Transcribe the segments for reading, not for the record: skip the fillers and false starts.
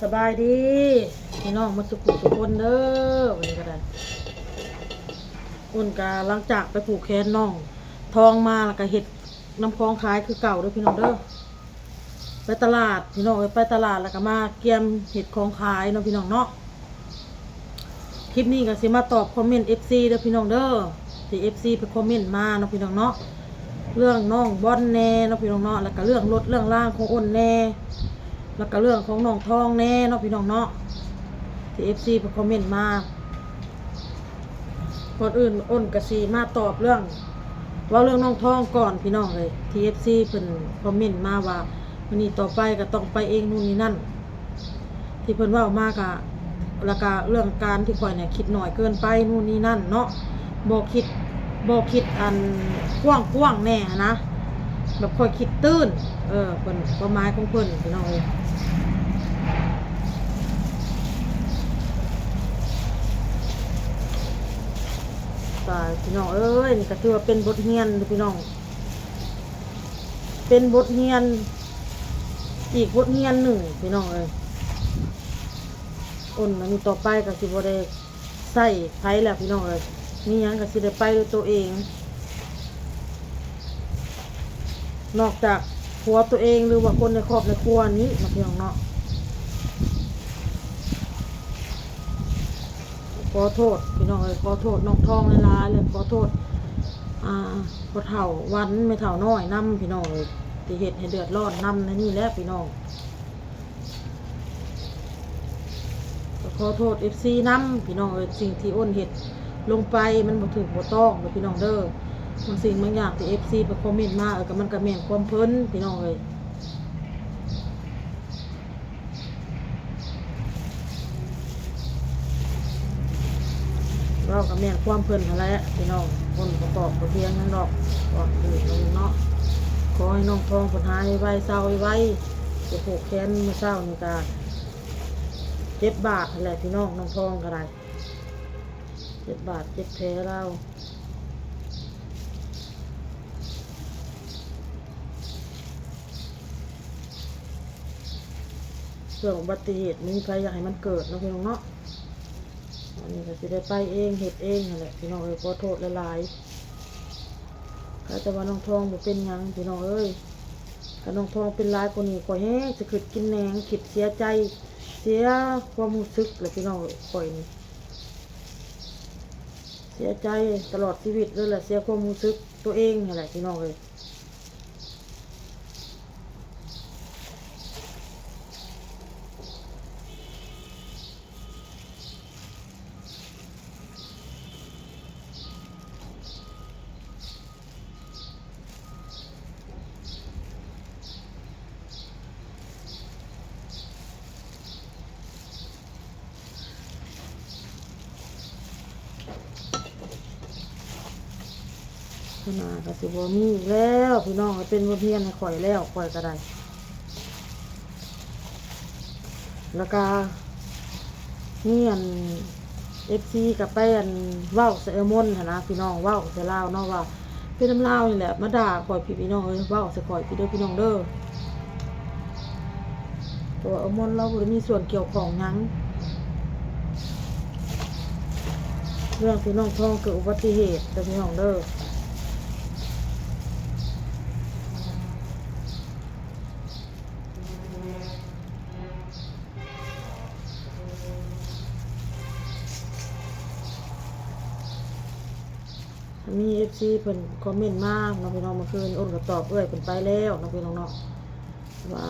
สบายดีพี่น้องมาสุขุทุกคนเด้อวันนี้ก็ได้อุ่นกาหลังจากไปผูกแขนน้องทองมาแล้วก็เห็ดน้ำคลองขายคือเก่าเด้อพี่น้องเด้อไปตลาดพี่น้องไปตลาดแล้วก็มาเกียมเห็ดคลองขายเนาะพี่น้องเนาะคลิปนี้ก็สิมาตอบคอมเมนต์ FC เด้อพี่น้องเด้อที่ FC ไปคอมเมนต์มาเนาะพี่น้องเนาะเรื่องน้องบอนแน่เนาะพี่น้องเนาะแล้วก็เรื่องรถเรื่องล่างของอ้นแน่แล้วก็เรื่องของน้องทองแน่เนาะพี่น้องเนาะที่ FC ไปคอมเมนต์มาคนอื่นอ้นกสีมาตอบเรื่องน้องทองก่อนพี่น้องเลยที่ FC เพิ่นคอมเมนต์มาว่าวันนี้ต่อไปก็ต้องไปเองนู่นนี่นั่นที่เพิ่นว่ามากะแล้วก็เรื่องการที่ข่อยเนี่ยคิดหน่อยเกินไปนู่นนี่นั่นเนาะบ่คิดอันกว้างแน่นะแบบข่อยคิดตื้นเพิ่นความหมายของเพิ่นพี่น้องเอ้ยตายพี่น้องเอ้ยนี่ก็ถือว่าเป็นบทเรียนพี่น้องเป็นบทเรียนอีกบทเรียนหนึ่งพี่น้องเอ้ยอ้นอันนี้ต่อไปก็สิบ่ได้ใส่ไผแล้วพี่น้องเอ้ยมีหยังก็สิได้ไปด้วยตัวเองนอกจากผัวตัวเองหรือว่าคนในครอบในครัวนี้นะพี่น้องเนาะขอโทษพี่น้องเอ้ยขอโทษน้องทองหลายๆเลยขอโทษพ่อเฒ่าวันไม่เฒ่าน้อยนำพี่น้องเอ้ยที่เฮ็ดให้เดือดร้อนนำนี่แหละพี่น้องขอโทษ FC นำพี่น้องเอ้ยสิ่งที่อ้นเฮ็ดลงไปมันบ่ถูกบ่ต้องเด้อพี่น้องเด้อบางสิ่งบางอย่างที่ FC ไปคอมเมนต์มาก็มันก็แม่นความเพิ่นพี่น้องเอ้ยเราก็แม่นความเพิ่นนั่นแหละพี่น้องคนประกอบบ่เพียงนั้นดอกก็คือเนาะขอให้น้องทองเพิ่นหายไวเศร้าไวจะผูกแขนมื้อเช้านี่ก็7 บาทนั่นแหละพี่น้องน้องทองก็ได้7 บาท7แผลเราเรื่องอุบัติเหตุไม่มีใครอยากให้มันเกิดนะพี่น้องเนาะอันนี้ก็สิได้ไปเองเฮ็ดเองนั่นแหละพี่น้องเอ้ยขอโทษหลายๆถ้าจะว่าน้องทองบ่เป็นหยังพี่น้องเอ้ยถ้าน้องทองเป็นหลายกว่านี้ข่อยแฮงจะคิดกินแหนงคิดเสียใจเสียความรู้สึกเลยพี่น้องข่อยนี่เสียใจตลอดชีวิตเลยแหละเสียความรู้สึกตัวเองนั่นแหละพี่น้องเอ้ยขนาดก็สิบ่มีแล้วพี่น้องเป็นบทเรียนให้ข่อยแล้วข่อยก็ได้แล้วก็นี่อันFC กับไปอันเว้าใส่มนต์หั่นนะพี่น้องเว้าใส่ลาวเนาะว่าเป็นน้ำลาวนี่แหละมาด่าข่อยพี่น้องเอ้ยเว้าใส่ข่อยพี่เด้อพี่น้องเด้อตัวมนต์เราบ่ได้มีส่วนเกี่ยวข้องหยังเรื่องที่น้องทองเกิดอุบัติเหตุเด้อพี่น้องเด้อมี FC เพิ่นคอมเมนต์มาน้องพี่น้องเมื่อคืนอ้นก็ตอบเอ้ยเพิ่นไปแล้วน้องพี่น้องเนาะว่า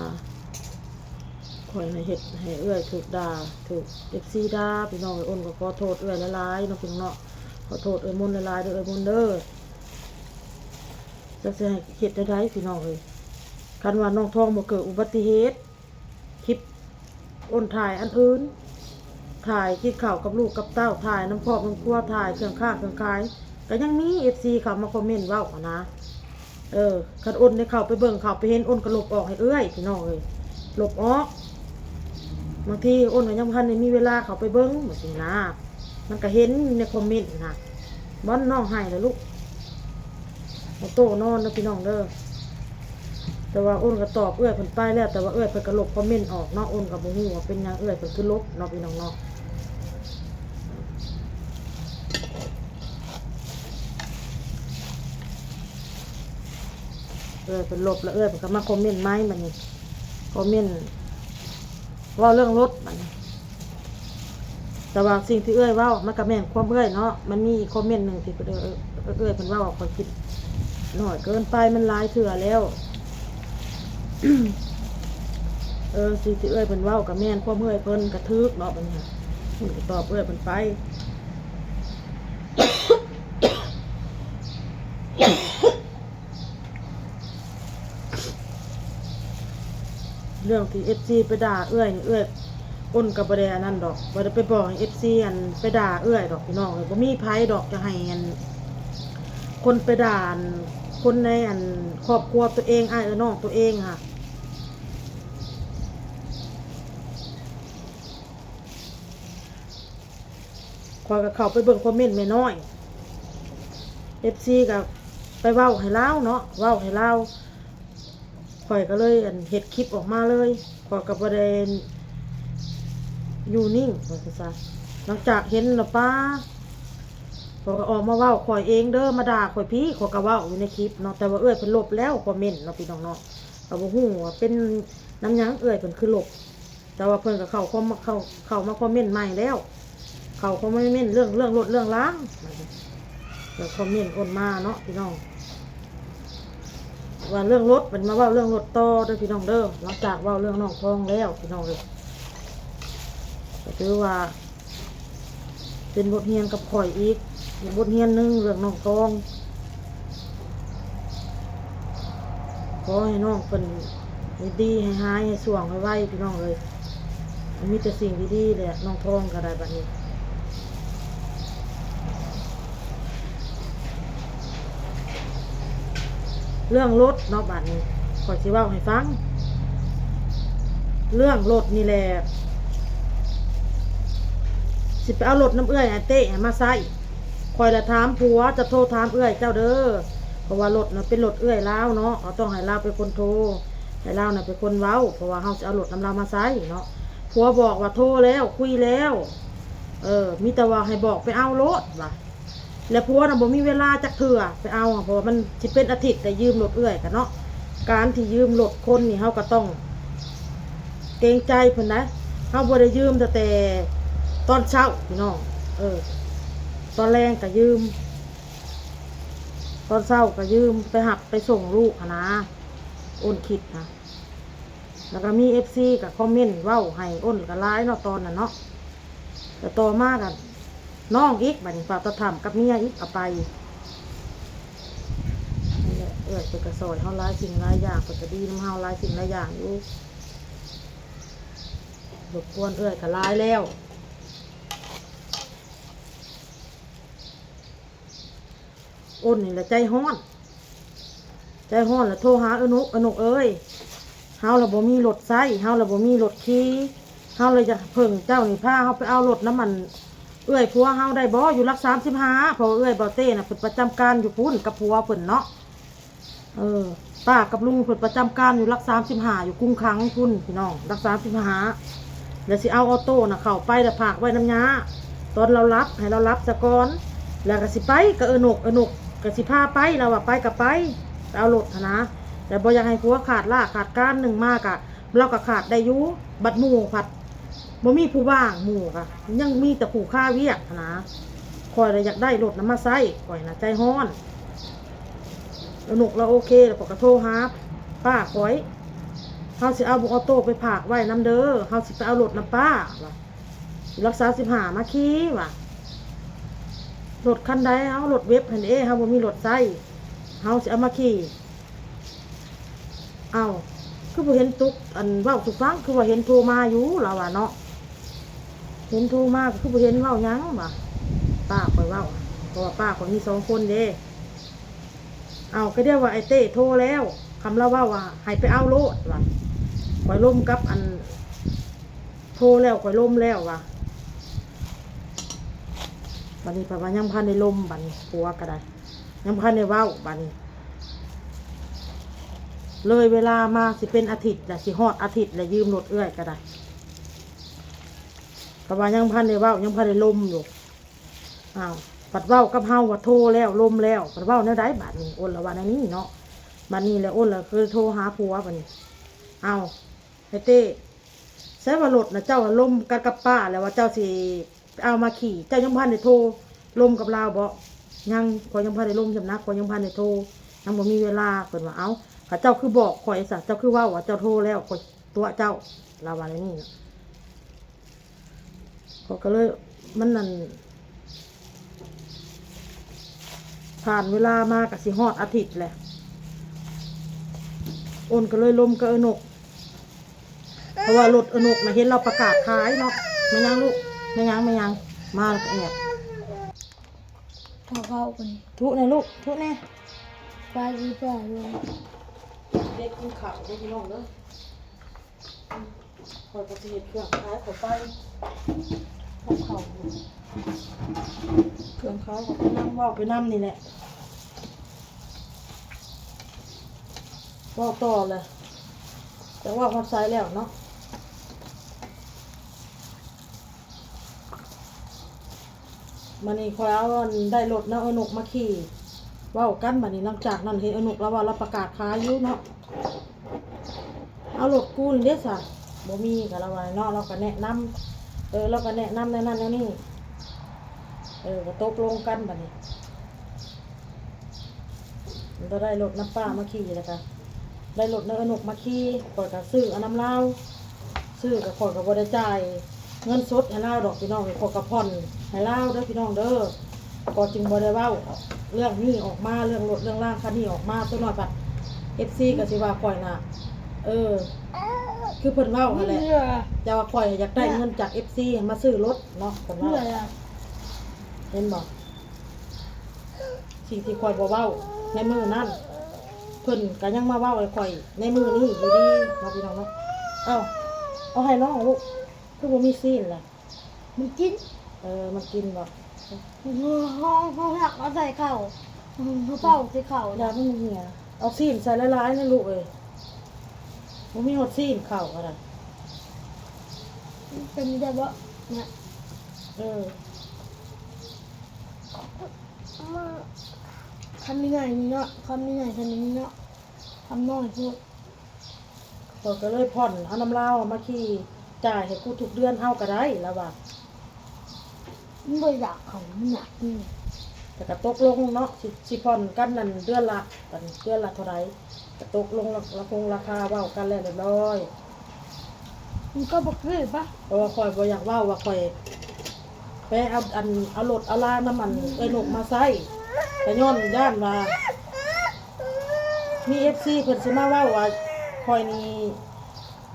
ข่อยน่ะเฮ็ดให้เอ้ยถูกด่าถูก FC ด่าพี่น้องอ้นก็ขอโทษเอ้ยหลายๆน้องพี่น้องเนาะขอโทษเอ้ยมนต์หลายๆเด้อเอ้ยมนต์เด้อจักสิให้เฮ็ดได้พี่น้องเอ้ยคันว่าน้องทองบ่เกิดอุบัติเหตุคลิปอ้นถ่ายอันอื่นถ่ายกินข้าวกับลูกกับเต้าถ่ายน้ำครอบน้ำครัวถ่ายเครื่องข้างเครื่องขายก็ยังมี FC เข้ามาคอมเมนต์เว้านะคันอ้นได้เข้าไปเบิ่งเข้าไปเห็นอ้นก็ลบออกให้เอ้ยพี่น้องเอ้ยลบออกบางทีอ้นก็ยังบ่ทันได้มีเวลาเข้าไปเบิ่งแบบนี้นะมันก็เห็นในคอมเมนต์นะบ่น้องให้แล้วลูกโตนอนเด้อพี่น้องเด้อ แต่ว่าอ้นก็ตอบเอื้อยเพิ่นไปแล้วแต่ว่าเอื้อยเพิ่นก็ลบคอมเมนต์ออกเนาะอ้นก็บ่ฮู้ว่าเป็นหยังเอื้อยเพิ่นคือลบเนาะพี่น้องเนาะเอื้อยเพิ่นลบแล้วเอื้อยเพิ่นก็มาคอมเมนต์ใหม่บัดนี้คอมเมนต์ว่าเรื่องรถบัดนี้แต่ว่าสิ่งที่เอื้อยเว้ามันก็แม่นความเอื้อยเนาะมันมีอีกคอมเมนต์นึงที่เพิ่นเอื้อยเพิ่นเว้าข้อยคิดน้อยเกินไปมันหลายเทื่อแล้ว สิ่งที่เอื้อยเพิ่นเว้ากับแม่นความเอื้อยเพิ่นกระทึกเนาะบัดนี้เพิ่นก็ตอบเอื้อยเพิ่นไป เรื่องที่ FC ไปด่าเอื้อยนี่เอื้อยอ้นก็บ่ได้อันนั้นดอกบ่ได้ไปบอกให้ FC อันไปด่าเอื้อยดอกพี่น้องเอ้ยบ่มีไผดอกจะให้อันคนไปด่าอันคนในอันครอบครัวตัวเองอ้ายน้องตัวเองค่ะข้อยก็เข้าไปเบิ่งคอมเมนต์แม่น้อย FC ก็ไปเว้าให้เลาเนาะเว้าให้เลาข้อยก็เลยอันเฮ็ดคลิปออกมาเลยข้อยก็บ่ได้อยู่นิ่งว่าซั่นซะหลังจากเห็นแล้วป้าข้อยก็ออกมาเว้าข้อยเองเด้อมาด่าข้อยพี่ข้อยก็เว้าอยู่ในคลิปเนาะแต่ว่าเอื้อยเพิ่นลบแล้วคอมเมนต์เนาะพี่น้องเนาะก็บ่ฮู้ว่าเป็นน้ำหยังเอื้อยเพิ่นคือลบแต่ว่าเพิ่นก็เข้ามาคอมเมนต์ใหม่แล้วเข้าคอมเมนต์เรื่องรถเรื่องล้างเดี๋ยวคอมเมนต์โอนมาเนาะพี่น้องว่าเรื่องรถเป็นมาว่าเรื่องรถต่อเด้อพี่น้องเด้อหลังจากว่าเรื่องน้องทองแล้วพี่น้องเลยก็ถือว่าเป็นบทเรียนกับข่อยอีกบทเรียนหนึ่งเรื่องน้องทองขอให้น้องเป็นให้ดีให้หายให้สว่างให้ไวพี่น้องเลยมันมีแต่สิ่งดีๆแหละน้องทองก็ได้แบบนี้เรื่องรถเนาะบัดนี้ขอสิเว้าให้ฟังเรื่องรถนี่แหละสิไปเอารถน้ำเอื้อยไอ้เต้มาใส่คอยละถามผัวจะโทรถามเอื้อยเจ้าเด้อเพราะว่ารถน่ะเป็นรถเอื้อยลาวเนาะเขาต้องให้ลาวเป็นคนโทรให้ลาวน่ะเป็นคนเว้าเพราะว่าเฮาสิเอารถน้ำลาวมาใส่เนาะผัวบอกว่าโทรแล้วคุยแล้วมีแต่ว่าให้บอกไปเอารถว่ะแล้วผัวน่ะบ่มีเวลาจักเทื่อไปเอาเพราะว่ามันสิเป็นอาทิตย์ได้ยืมรถเอื้อยกันเนาะการที่ยืมรถคนนี่เฮาก็ต้องเกรงใจเพิ่นนะเฮาบ่ได้ยืมแต่ตอนเช้าพี่น้องตอนแรงก็ยืมตอนเช้าก็ยืมไปหับไปส่งลูกนะอ้นคิดนะแล้วก็มี FC กับคอมเมนต์เว้าให้อ้นก็ร้ายเนาะตอนนั้นเนาะแต่ต่อมากันน้องอีกบัดนี้ฝากตะถามกับเมียอีกเอาไปนี่แหละเพิ่นก็สอนเฮาหลายสิ่งหลายอย่างเพิ่นก็ดีนำเฮาหลายสิ่งหลายอย่างอยู่รบกวนก็ร้ายแล้วอ้นนี่แหละใจฮ้อนแล้วโทรหาอนกเอ้ยเฮาละบ่มีรถไซเฮาละบ่มีรถขี่เฮาเลยจะเพิ่งเจ้านี่พาเฮาไปเอารถน้ำมันเอื้อยผัวเฮาได้บ่อยู่รัก35เพราะเอื้อยบ่เต้น่ะเพิ่นประจำการอยู่พุ่นกับผัวเพิ่นเนาะป้ากับลุงเพิ่นประจำการอยู่รัก35อยู่กุ้งขังพุ่นพี่น้องรัก35แล้วสิเอาออโต้น่ะเข้าไปแล้วพากไว้น้ำยาตอนเรารับให้เรารับซะก่อนแล้วก็สิไปก็อนกก็สิพาไปเราว่าไปก็ไปเอารถนะแต่บ่อยากให้ผัวขาดการหนึ่งมากอะเราก็ขาดได้อยู่บัดหมู่ผัดบ่มีผู้ว่างหมู่กะยังมีแต่ผู้ค่าเวียกนะคอยเลยอยากได้รถน้ำมาใส่คอยนะใจฮ้อนอนกเราโอเคแล้วก็โทรหาป้าคอยเฮาสิเอาบุกออโต้ไปผากไว้น้ำเด้อเฮาสิไปเอารถน้ำป้าว่ะรักษา15มาขี่ว่ะรถคันใดเฮารถเว็บหั่นเด้เฮาบ่มีรถไซเฮาสิเอามาขี่คือบ่เห็นตุกอันเว้าสุฟังคือว่าเห็นโทรมาอยู่เราว่าเนาะเห็นโทรมาคือบ่เห็นเว้าหยังว่ะป้าข่อยเว้าเพราะว่าป้าข่อยมี2คนเด้ก็เรียกว่าไอ้เต้โทรแล้วคำเล่าว่าให้ไปเอาโลดว่ะข่อยล่มกับอันโทรแล้วข่อยล่มแล้วว่ะบัดนี้ป้าว่ายังพันในลมบัดนี้ผัวก็ได้ยังพันในเว้าบัดนี้ เลยเวลามาสิเป็นอาทิตย์แหละสิฮอดอาทิตย์แหละยืมรถเอื้อยก็ได้แต่ว่ายังพันได้เว้ายังพันได้ลมอยู่อ้าวปัดเว้ากับเฮาว่าโทรแล้วลมแล้วปัดเว้าแนวใดบาดนี้โอนละว่าแนวนี้เนาะบัดนี้แหละโอนละคือโทรหาผัวบัดนี้อ้าวไอ้เต้ใช้ว่ารถนะเจ้าลมกันกับป้าแล้วว่าเจ้าสิเอามาขี่เจ้ายังพันได้โทรลมกับเราบ่ยังข่อยยังพันได้ลมจำนักข่อยยังพันได้โทรยังบ่มีเวลาเพิ่นว่าเอ้าข้าเจ้าคือบอกข่อยซะเจ้าคือเว้าว่าเจ้าโทรแล้วข่อยตัวเจ้าเราว่าในนี้นะก็เลยมันนั่นผ่านเวลามากับสิฮอดอาทิตย์แหละโอนก็เลยลมกับอนกเพราะว่ารถอนกนะเห็นเราประกาศขายเนาะไม่ยังลูกไม่ยังมาแล้วก็แอบ เข้ากัน ทุในลูกทุแน่ ปลาดีปลาด้วย เด็กกินข้าวได้พี่น้องเด้อคอยประสิทธิ์เครื่องขายขอไปทำข้าวเครื่องขายขอไปนั่งว่าวไปนั่งนี่แหละว่าวต่อเลยแต่ว่าความสายแล้วเนาะมันนี่คอยเอาได้รถนะเอาหนกมาขี่ว่าวกันบัดนี้หลังจากนั้นเห็นเอาหนกแล้วว่าเราประกาศขายอยู่เนาะเอารถกูนี่เด้อสะบ่มีกับเราไว้เนาะเราก็แนะนำเราก็แนะนำในนั้นแล้วนี่ก็ตกลงกันบัดนี้มันก็ได้รถน้ำป้ามาขี่แล้วก็ได้รถเอาหนกมาขี่ข่อยก็ซื้อเอาน้ำเหล้าซื้อกับข่อยก็บ่ได้จ่ายเงินสดให้เล่าดอกพี่น้องข่อยก็ผ่อนให้เล่าเด้อพี่น้องเด้อก็จึงบ่ได้เว้าเรื่องนี้ออกมาเรื่องรถเรื่องร่างคันนี้ออกมาตัวน้อยปัด FC ก็สิว่าข่อยน่ะคือเพิ่นเว้าหั่นแหละแต่ว่าข่อยอยากได้เงินจาก FC มาซื้อรถเนาะเพิ่น เพื่อ ว่า อะไร เห็นบ่สิ่งที่ข่อยบ่เว้าในมือนั้นเพิ่นก็ยังมาเว้าให้ข่อยในมือนี้อยู่ดีเนาะพี่น้องเนาะเอาให้น้องลูกคือบ่มีซีนล่ะ มันกิน มันกินบ่ ห้องหักเอาใส่เข่าเขาเป่าใส่เข่า อยามันเหี่ยเอาซีนใส่หลายๆนะลูกเอ้ยบ่มีฮอดซีนเข้าก็ได้ เป็นได้บ่เนี่ย คำนี้ไงนี่เนาะคำนี้ไงคำนี้เนาะคำน้อยพูด ข่อยก็เลยผ่อนเอาน้ำเหล้ามาขี่จ่ายให้กูทุกเดือนเอาก็ได้แล้วว่า มันบ่อยากเขามันอยากนี่ แต่ก็ตกลงเนาะสิผ่อนกันนั่นเดือนละเท่าไหร่ก็ตกลงราคาเว้ากันแล้วเรียบร้อย มันก็บอกเลยปะ เพราะว่าข่อยบ่อยากเว้าว่าข่อยไปเอารถเอาลาน้ำมันนกมาใส่แต่ย้อนย่านว่ามี FC เพิ่นสิมาเว้าว่าข่อยนี่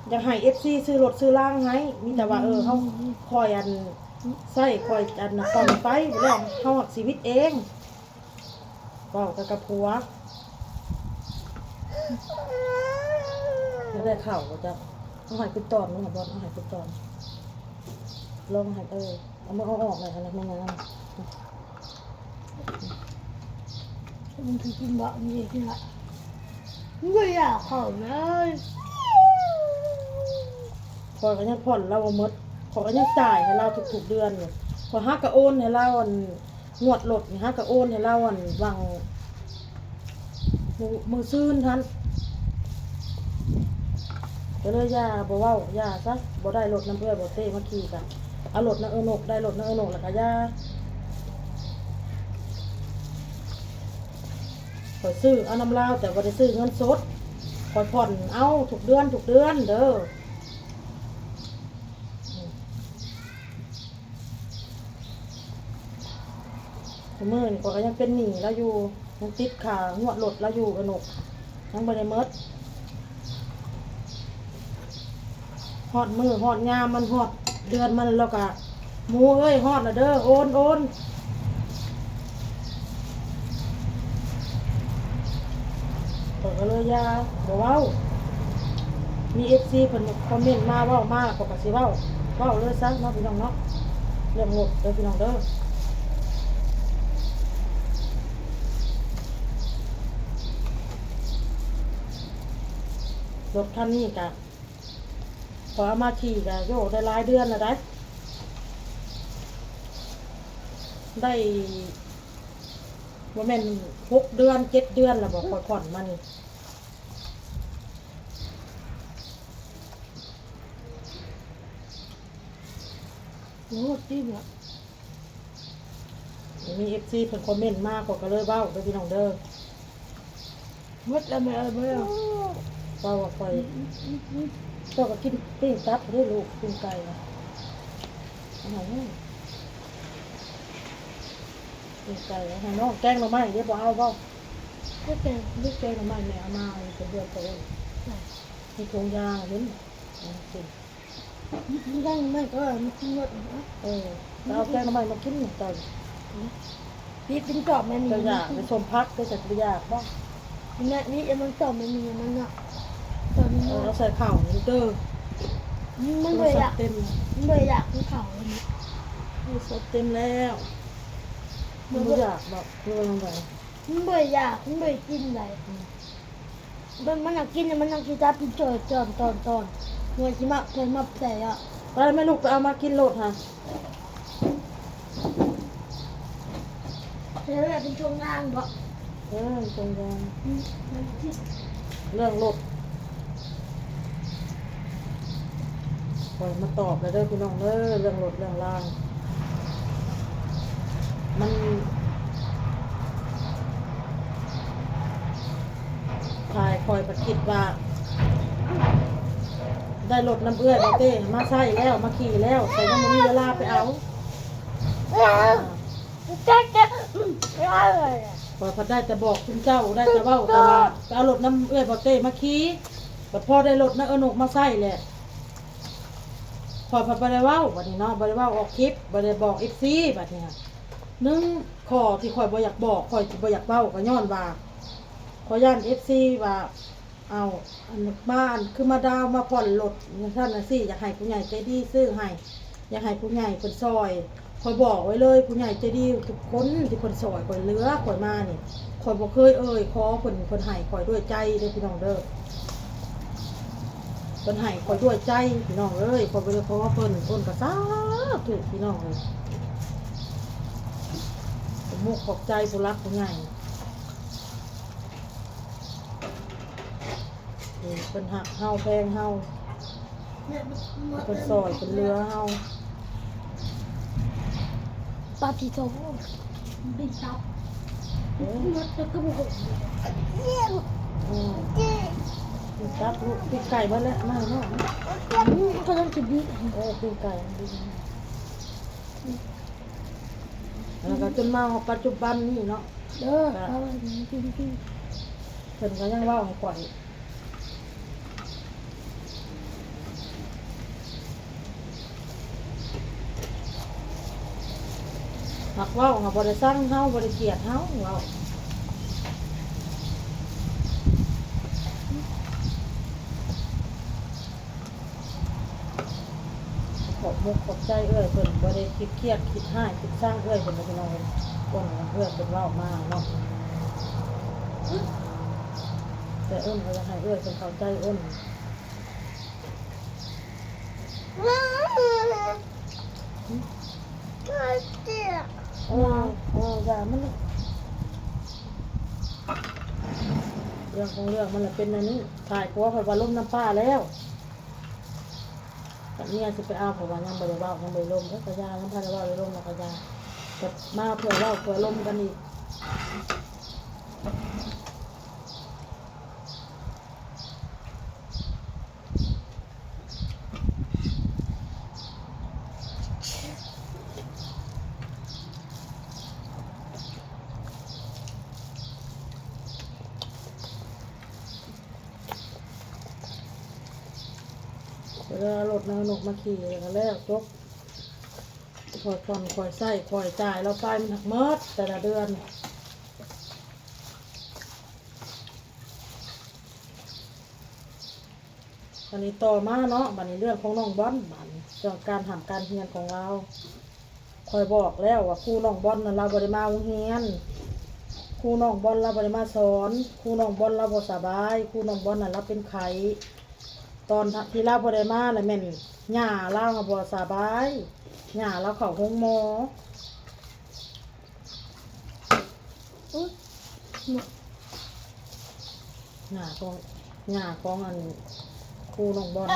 อยากให้ FC ซื้อรถซื้อล่างให้มีแต่ว่าเฮาข่อยใส่ข่อยต้องไปแล้วเฮาหักชีวิตเองเว้ากับผัวแล้วได้ข่าวว่าจะเอาให้เป็นตอนมั้งบ่เอาให้เป็นตอนลองให้เอามือเอาออกหน่อยอะไรไม่งั้น มันคือกินบะมันเลยกินละมันบ่อยากเขาเลย พอยก็ยังผ่อนเราหมดขอยก็ยังจ่ายให้เราทุกๆเดือนเลยพอฮักกะโอนให้เรางวดรถนี่ฮักกะโอนให้เราวังมือซื่นทันก็เลยย่าบ่เว้าย่าซะบ่ได้รถน้ำเอื้อบ่เต้มาขี่กันเอารถนะนกได้รถนะนกแล้วก็ย่าข่อยซื้อเอาน้ำเหล้าแต่บ่ได้ซื้อเงินสดข่อยผ่อนเอาทุกเดือนเด้อมื้อนี่ก็ยังเป็นหนี้แล้วอยู่ยังติดค่างวดรถแล้วอยู่นกยังบ่ได้หมดฮอดมือฮอดยามมันฮอดเดือนมันแล้วก็หมูเอ้ยฮอดแล้วเด้อโอนก็เลยยาบ่เว้ามี FC เพิ่นคอมเมนต์มาเว้ามาก็สิเว้าเลยซะเนาะพี่น้องเนาะเรื่องงบเด้อพี่น้องเด้อ รถคันนี้กะพอเอามาขี่กะโยได้หลายเดือนแล้วได้ว่าแม่น6 เดือน7 เดือนแล้วบอกผ่อนมานี่โอ้จริงอ่ะ มี FC เพิ่นคอมเมนต์มากก็เลยเว้าไปพี่น้องเด้อ มดแล้วไม่เอาไม่เอา เว้าว่าข่อยก็กินปิ้งตับได้ลูกปิ้งไก่อะอันนั้นปิ้งไก่ให้น้องแกงหน่อไม้เดี๋ยวบ่เอาบ่ ก็แต่ ลูกแกงหน่อไม้แม่เอามาเป็นเดือนโตมีถุงยางเห็นกิน ไม่ได้ไม่ก็ไม่กินมดนะ แล้วเอาแกงหน่อไม้มากินหนึ่งตอน พี่เป็นจอบมันมี จะอยากไปชมพักไปจัดอยากบ่ เนี่ยนี่มันจอบมันมีมันอ่ะตอนนี้ เราใส่ข้าวนี่เด้อ มันเลยอยาก เต็ม มันเลยอยากกินข้าวอันนี้ สดเต็มแล้วมันอยากแบบเพื่อนแบบ มันเลยอยากมันเลยกินอะไรมันอยากกินมันอยากกินจับเป็นจอตอนเมื่อที่มาเคยมาใส่อ่ะ ไปแม่ลูกไปเอามากินโลดค่ะ แล้วแบบเป็นช่วงล่างบ่ ตรงยาง มันที่ เรื่องโลดปล่อยมาตอบเลยเด้อพี่น้องเด้อเรื่องโลดเรื่องล่างมันทายคอยประคิดว่าได้รถน้ำเอื้อยมาเต้มาใส่แล้วมาขี่แล้วแต่ยังไม่มีเวลาไปเอา จะอะไรอ่ะ พอพอได้แต่บอกคุณเจ้าได้แต่เว้าแต่ว่าไปเอารถน้ำเอื้อยบอเต้มาขี่แต่พอได้รถน้ำเอื้อนกมาใส่แหละพอไปได้เว้าบัดนี้เนาะบ่ได้เว้าออกคลิปบ่ได้บอกFCบัดนี้นึงข้อที่ข่อยบ่อยากบอกข่อยบ่อยากเว้าก็ย้อนว่าขอย่าน FC ว่าเอาอันบ้านคือมาดาวมาผ่อนรถอย่างท่านน่ะสิอยากให้ผู้ใหญ่ใจดีซื้อให้อยากให้ผู้ใหญ่เพิ่นซอยข่อยบอกไว้เลยผู้ใหญ่ใจดีทุกคนที่เพิ่นซอยข่อยเหลือข่อยมานี่ข่อยบ่เคยขอเพิ่นให้ข่อยด้วยใจเด้อพี่น้องเด้อเพิ่นให้ข่อยด้วยใจพี่น้องเอ้ยข่อยบ่ได้ขอเพิ่นก็สาธุพี่น้องเอ้ยผมมุกขอบใจผู้รักผู้ใหญ่เป็นหักเฮาแพงเฮาเป็นซอยเป็นเรือเฮา ปาติโต้บินซับมดแล้วก็บุกเยี่ยม ปีกจับลูกปีกไก่มาแล้วมาเนาะ ก็ต้องจะบิน ปีกไก่ดีแล้วก็จนมาปัจจุบันนี่เนาะ เขากิน เพิ่นก็ยังเว้าให้ปล่อยหักเว้าหักบ่ได้สั่งเฮาบ่ได้เกลียดเฮาเว้าขอบมุกขอบใจเอ้ยเพิ่นบ่ได้คิดเครียดคิดให้คิดสร้างเอ้ยเพิ่นพี่น้องเพิ่นคนเอ้ยเพิ่นเว้ามาเนาะแต่เอิ้นก็จะให้เอ้ยเพิ่นเข้าใจเอิ้นอย่ามันเรื่องของเรื่องมันแหละเป็นอันนี้ถ่ายผัวเพิ่นว่าล้มน้ำป้าแล้วแต่เนี่ยสิไปเอาเพราะว่ายังบ่ได้เว้ายังบ่ได้ล้มกระยายังพันได้เว้าได้ล้มแล้วกระยาแต่มาเพื่อเว้าเพื่อล้มกันอีกเวลารถนางนกมาขี่แล้วจบคอยผ่อนคอยใส่คอยจ่ายเราไปมันหักเมิดแต่ละเดือนอันนี้ต่อมาเนาะบัดนี้เรื่องของน้องบอลบัดนี้เรื่องการทำการเรียนของเราคอยบอกแล้วว่าครูน้องบอลน่ะเราบ่ได้มาโรงเรียนครูน้องบอลเราบ่ได้มาสอนครูน้องบอลเราบ่สบายครูน้องบอลน่ะเราเป็นไข้ ตอนที่เราบ่ได้มาแล้วแม่นหญ้าเราก็บ่สบายหญ้าเราเข้าโรงหมอ อุ๊ยเนาะ หญ้าของอันครูน้องบอล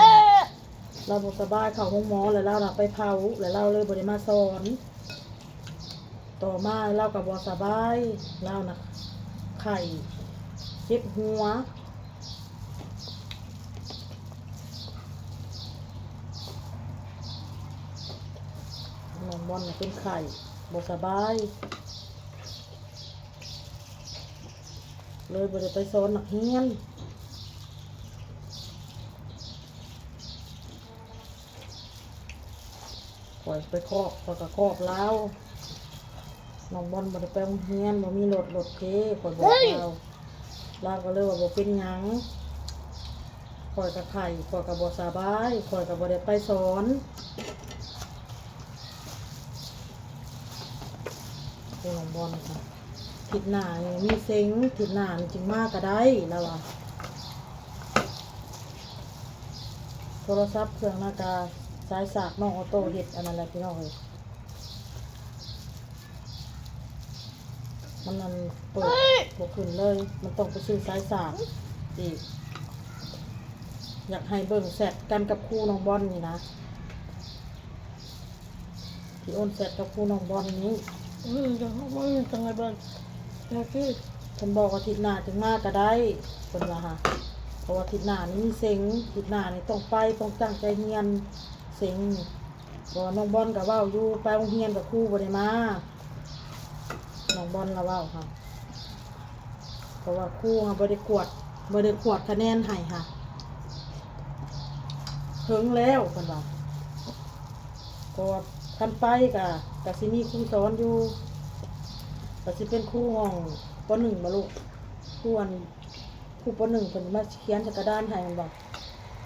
เราบ่สบายเข้าโรงหมอแล้วเราน่ะไปเผาแล้วเราเลยบ่ได้มาสอนต่อมาเราก็บ่สบายเราน่ะไข้เจ็บหัวน้องบอลน่ะเป็นไข้บ่สบายเลยบ่ได้ไปสอนนักเรียนปล่อยไปครอบแล้วก็ครอบแล้วน้องบอลบ่ได้ไปโรงเรียนบ่มีรถเพข่อยบอกเราก็เลยว่าบ่เป็นหยังข่อยก็ไข้ข่อยก็บ่สบายข่อยก็บ่ได้ไปสอนน้องบอลค่ะทิศหน้านี่มีเซ็งทิศหน้านี่จึงมาก็ได้แล้วว่าโทรศัพท์เครื่องหน้ากาสายสากน้องออโต้เฮ็ดอันนั้นแหละพี่น้องเอ้ยมันนั่นเปิดบ่ขึ้นเลยมันต้องไปซื้อสายสากอีกอยากให้เบิ่งแซดกันกับครูน้องบอลนี่นะที่โอนแซดกับครูน้องบอลนี้ จะห้องมันจังไงบ้างนะพี่ เพิ่นบอกว่าทิศหน้าจึงมาก็ได้เพิ่นว่าฮะเพราะว่าทิศหน้านี่มีเซ็งทิศหน้านี่ต้องไปต้องตั้งใจเรียนเซ็งบ่น้องบอลก็เว้าอยู่ไปโรงเรียนกับครูบ่ได้มาน้องบอลละเว้าค่ะเพราะว่าครูค่ะบ่ได้กวดคะแนนให้ค่ะถึงแล้วเพิ่นว่าก็คันไปก็สิมีครูสอนอยู่ก็สิเป็นครูห้องป .1 บ่ลูกครูป .1 เพิ่นมาเขียนใส่กระดานให้มันบอก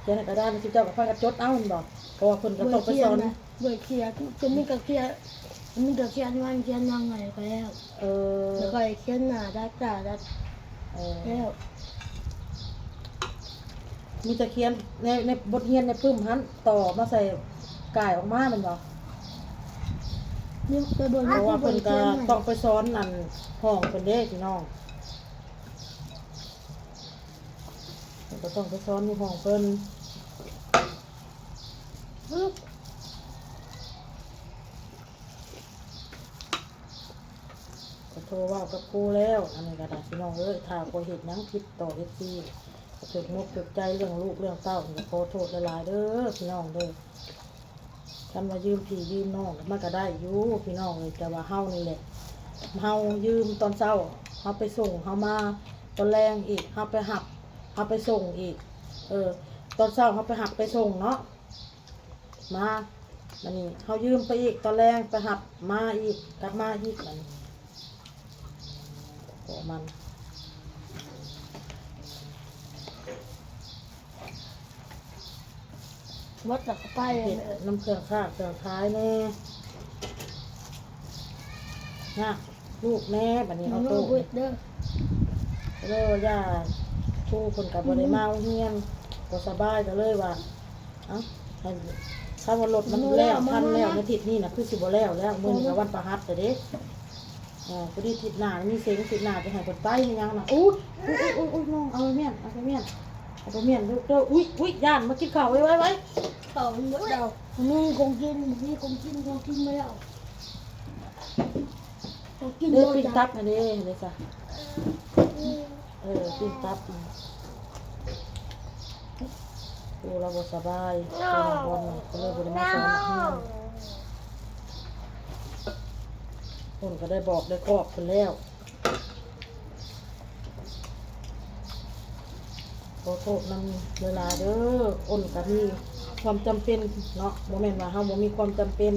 เขียนใส่กระดานสิเจ้าก็พากันจดเอามันบอกเพราะว่าเพิ่นก็ต้องไปสอน เบื่อเคลียร์จะมีกับเคลียร์มีกับเคลียร์วันเคลียร์ยังไงก็แล้วแล้วก็เคลียร์หน้าดัดตาดัดแล้ว มีแต่เขียนในบทเรียนในพึ่มหันต่อมาใส่กายออกมามันบอก นี่ไปบน เพราะว่าเพิ่นก็ต้องไปสอนนั่นห้องเพิ่นเด้พี่น้องเพิ่นก็ต้องไปสอนในห้องเพิ่นก็โทรเว่ากับครูแล้วอันนี้ก็ได้พี่น้องเอ้ยถ้าบ่เฮ็ดหยังผิดต่อ FC ก็ถึกมุกถึกใจเรื่องลูกเรื่องเต้านี่ขอโทษหลายๆเด้อพี่น้องเด้อคันว่ายืมพี่ยืมน้องมันก็ได้อยู่พี่น้องเลยแต่ว่าเฮานี่แหละเฮายืมตอนเช้าเฮาไปส่งเฮามาตอนแรงอีกเฮาไปหับเฮาไปส่งอีกตอนเช้าเฮาไปหับไปส่งเนาะมาอันนี้เฮายืมไปอีกตอนแรงไปหับมาอีกกลับมาอีกมันขอมันวัดจากไป เห็ดน้ำเครื่องข้าวเครื่องท้ายแน่นะลูกแน่บัดนี้เอา โต โต๊ะ เด้อ เลยว่าย่าชูคนกับบ่ได้มาโรงเรียนบ่สบายก็เลยว่าเอ้าให้ถ้าว่ารถมันแล้วทันแล้วในทิศนี้น่ะคือสิบ่แล้วมื้อนี้ก็วันประหัสเด้พอดีทิศหน้ามีเสียงทิศหน้าจะให้เพิ่นไปให้ยังน่ะอุ๊ยน้องเอาไปเมียนเด้ออุ๊ยย่านมากินข้าวไว้ เขาหมดเรามีคงกินไม่เอาคงกิน เด้อ โดน ปิ้ง จั ตั บบ อันนี้เลยจ้ะปิ้งตับดูเราบ่สบายบนก็เลยบ่ได้มาสอนเพื่อนคนก็ได้บอกได้ครอบคนแล้วขอโทษนำเวลาเด้ออ้นก็มีความจำเป็นเนาะบ่แม่นว่าเฮาบ่มีความจำเป็น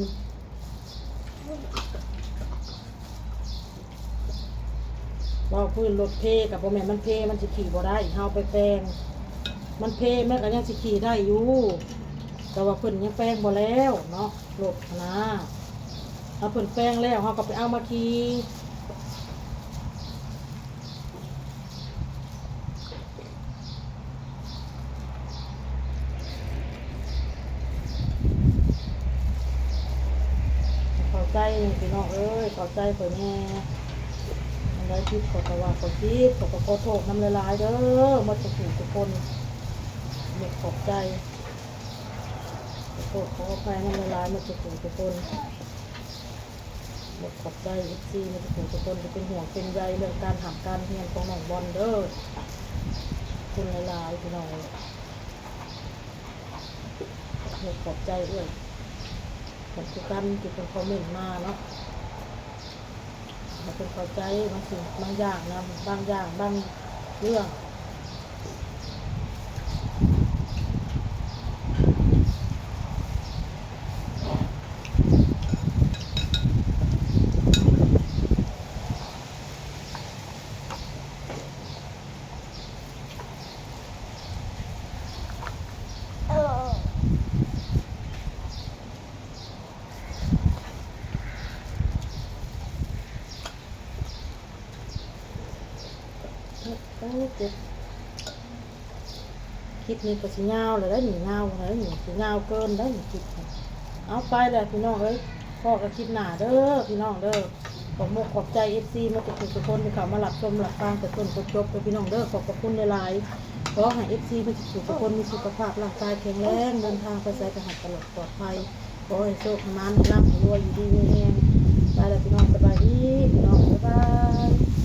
ว่าพื้นรถเพกับบ่แม่นมันเพมันสิขี่บ่ได้เฮาไปแปลงมันเพมันก็ยังสิขี่ได้อยู่แต่ว่าเพิ่นยังแปลงบ่แล้วเนาะรถนะถ้าเพิ่นแปลงแล้วเฮาก็ไปเอามาขี่ ใจพี่น้องเอ้ยเข้าใจเพิ่นแน่อันใดคิดขอก็ว่าขอคิดขอก็ขอโทษน้ำละลายเด้อหมดทุกคนหมดขอบใจขอโทษขออภัยน้ำละลายหมดทุกคนหมดขอบใจFCหมดทุกคนจะเป็นห่วงเป็นใยเรื่องการทำการเรียนของน้องบอลเด้อคุณละลายพี่น้องหมดขอบใจด้วยขอบคุณกันที่เป็นคอมเมนต์มาเนาะมาเป็นเข้าใจบางสิ่งบางอย่างนะบางอย่างบางเรื่องเออ เจ็บคลิปนี้ก็สิเงาเลยได้หนีเงาเลยหนีสิเงาเกินได้หนีคลิปเอาไปเลยพี่น้องเอ้ยพ่อก็คลิปหนาเด้อพี่น้องเด้อขอบใจFCมาทุกคนที่เขามาหลับชมหลับฟังแต่ต้นจนจบเลยพี่น้องเด้อขอบคุณหลายๆขอให้FCมาทุกคนมีสุขภาพร่างกายแข็งแรงเดินทางไปไสไปหาตลอดปลอดภัยขอให้โชคให้มันร่ำให้รวยอยู่ดีมีแรงไปเลยพี่น้องสบายดีพี่น้องบ๊ายบาย